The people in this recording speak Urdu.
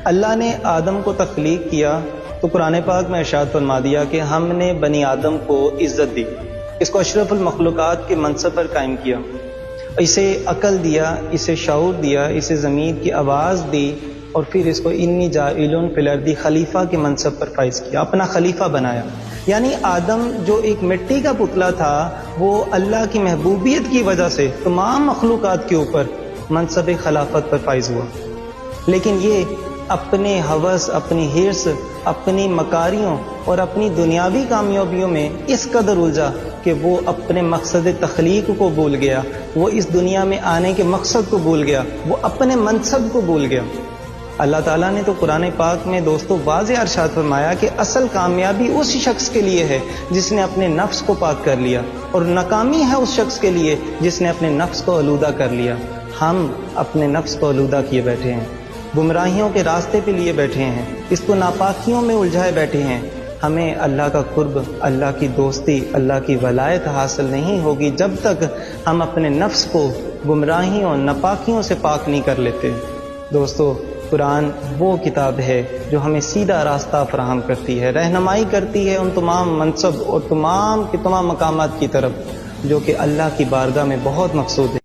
اللہ نے آدم کو تخلیق کیا تو قرآن پاک میں ارشاد فرما دیا کہ ہم نے بنی آدم کو عزت دی، اس کو اشرف المخلوقات کے منصب پر قائم کیا، اسے عقل دیا، اسے شعور دیا، اسے ضمیر کی آواز دی، اور پھر اس کو انی جاعلٌ فی الارض خلیفہ کے منصب پر فائز کیا، اپنا خلیفہ بنایا۔ یعنی آدم جو ایک مٹی کا پتلا تھا، وہ اللہ کی محبوبیت کی وجہ سے تمام مخلوقات کے اوپر منصب خلافت پر فائز ہوا، لیکن یہ اپنے ہوس، اپنی حرص، اپنی مکاریوں اور اپنی دنیاوی کامیابیوں میں اس قدر الجھا کہ وہ اپنے مقصد تخلیق کو بھول گیا، وہ اس دنیا میں آنے کے مقصد کو بھول گیا، وہ اپنے منصب کو بھول گیا۔ اللہ تعالیٰ نے تو قرآن پاک میں دوستو واضح ارشاد فرمایا کہ اصل کامیابی اس شخص کے لیے ہے جس نے اپنے نفس کو پاک کر لیا، اور ناکامی ہے اس شخص کے لیے جس نے اپنے نفس کو آلودہ کر لیا۔ ہم اپنے نفس کو آلودہ کیے بیٹھے ہیں، گمراہیوں کے راستے پہ لیے بیٹھے ہیں، اس کو ناپاکیوں میں الجھائے بیٹھے ہیں۔ ہمیں اللہ کا قرب، اللہ کی دوستی، اللہ کی ولایت حاصل نہیں ہوگی جب تک ہم اپنے نفس کو گمراہیوں، ناپاکیوں سے پاک نہیں کر لیتے۔ دوستو، قرآن وہ کتاب ہے جو ہمیں سیدھا راستہ فراہم کرتی ہے، رہنمائی کرتی ہے ان تمام منصب اور تمام مقامات کی طرف جو کہ اللہ کی بارگاہ میں بہت مقصود ہے۔